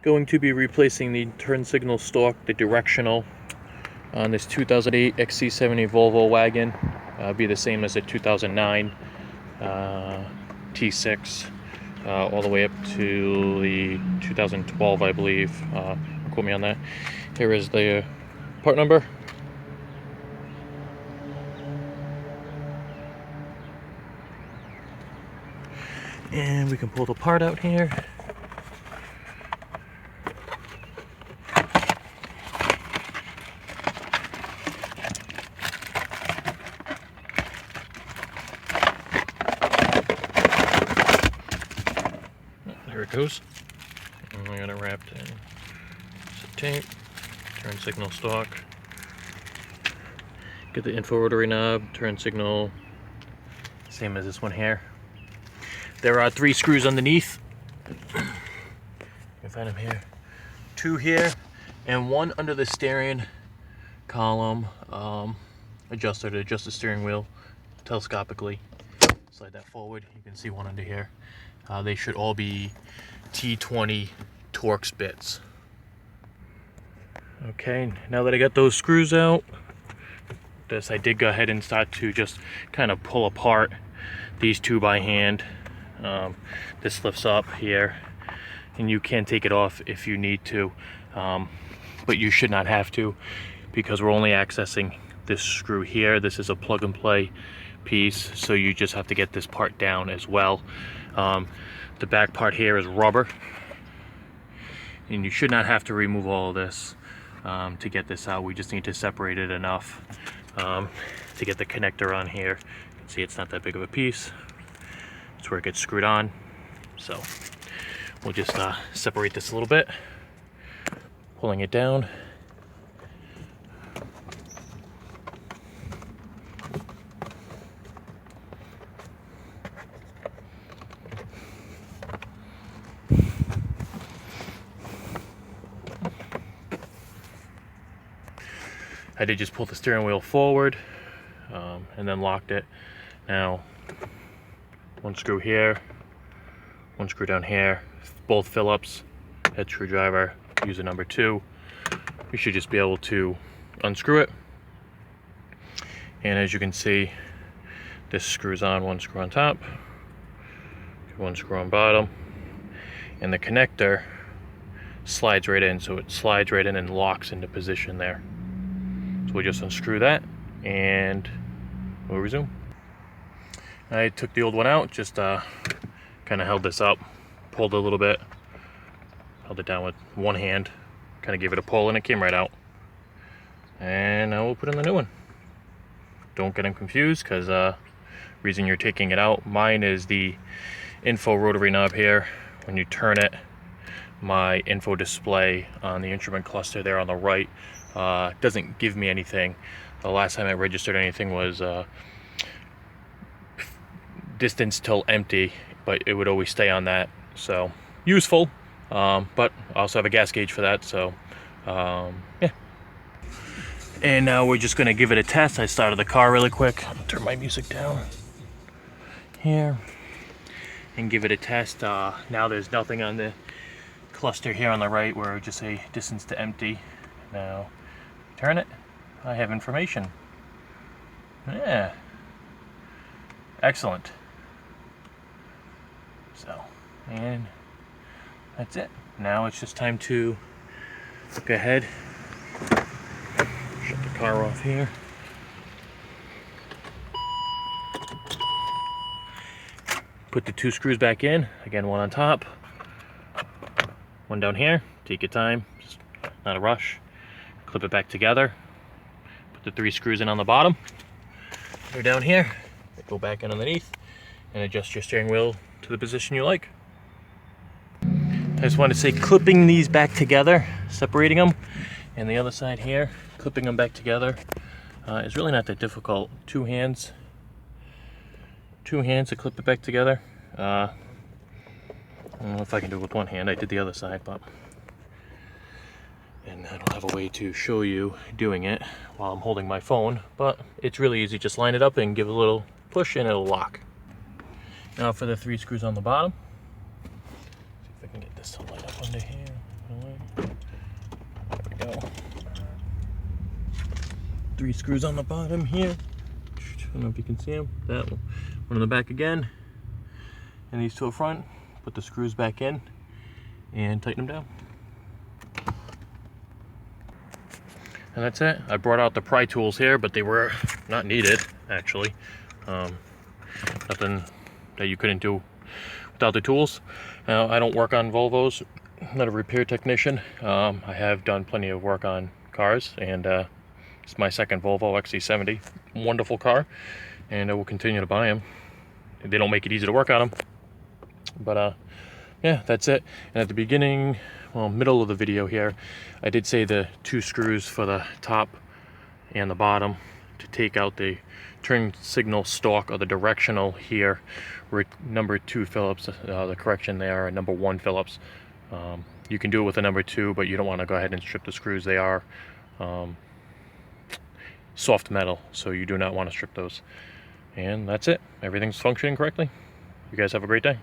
Going to be replacing the turn signal stalk, the directional, on this 2008 XC70 Volvo wagon. Be the same as the 2009 T6, all the way up to the 2012, I believe. Don't quote me on that. Here is the part number. And we can pull the part out here. There it goes. And I got it wrapped in some tape. Turn signal stalk. Get the info rotary knob, turn signal, same as this one here. There are 3 screws underneath. You can find them here. 2 here, and 1 under the steering column adjuster to adjust the steering wheel telescopically. Slide that forward. You can see 1 under here. They should all be T20 Torx bits. Okay, now that I got those screws out, I did go ahead and start to just kind of pull apart these 2 by hand. This lifts up here, and you can take it off if you need to, but you should not have to, because we're only accessing this screw here. This is a plug and play piece, so you just have to get this part down as well. The back part here is rubber, and you should not have to remove all of this to get this out. We just need to separate it enough to get the connector on here. You can see it's not that big of a piece. It's where it gets screwed on. So we'll just separate this a little bit, pulling it down. I did just pull the steering wheel forward and then locked it. Now, 1 screw here, 1 screw down here, both Phillips, head screwdriver, user number 2. You should just be able to unscrew it. And as you can see, this screws on, 1 screw on top, 1 screw on bottom, and the connector slides right in. So it slides right in and locks into position there. So we'll just unscrew that and we'll resume. I took the old one out, just kind of held this up, pulled a little bit, held it down with 1 hand, kind of gave it a pull, and it came right out. And now we'll put in the new one. Don't get them confused, because reason you're taking it out, mine is the info rotary knob here. When you turn it, my info display on the instrument cluster there on the right doesn't give me anything. The last time I registered anything was distance till empty, but it would always stay on that. So useful, but I also have a gas gauge for that. So yeah. And now we're just gonna give it a test. I started the car really quick. I'll turn my music down here and give it a test. Now there's nothing on the cluster here on the right where it would just say distance to empty. Now turn it, I have information. Yeah, excellent. So, and that's it. Now it's just time to go ahead, shut the car off here. Put the 2 screws back in, again 1 on top, 1 down here. Take your time, just not a rush. Clip it back together. Put the 3 screws in on the bottom. They're down here. They go back in underneath and adjust your steering wheel to the position you like. I just want to say, clipping these back together, separating them, and the other side here, clipping them back together is really not that difficult. 2 hands to clip it back together. I don't know if I can do it with 1 hand. I did the other side, but and I don't have a way to show you doing it while I'm holding my phone, but it's really easy. Just line it up and give it a little push and it'll lock. Now for the 3 screws on the bottom. See if I can get this to light up under here. 3 screws on the bottom here. I don't know if you can see them. That one on the back again, and these 2 up front. Put the screws back in and tighten them down. And that's it. I brought out the pry tools here, but they were not needed, actually. Nothing that you couldn't do without the tools. Now, I don't work on Volvos. I'm not a repair technician. I have done plenty of work on cars, and it's my second Volvo XC70. Wonderful car, and I will continue to buy them. They don't make it easy to work on them. But yeah, that's it. And at the beginning, well, middle of the video here, I did say the 2 screws for the top and the bottom to take out the turn signal stalk or the directional here. We're number 2 Phillips. The correction there are number 1 Phillips. You can do it with a number 2, but you don't want to go ahead and strip the screws. They are soft metal, so you do not want to strip those. And that's it. Everything's functioning correctly. You guys have a great day.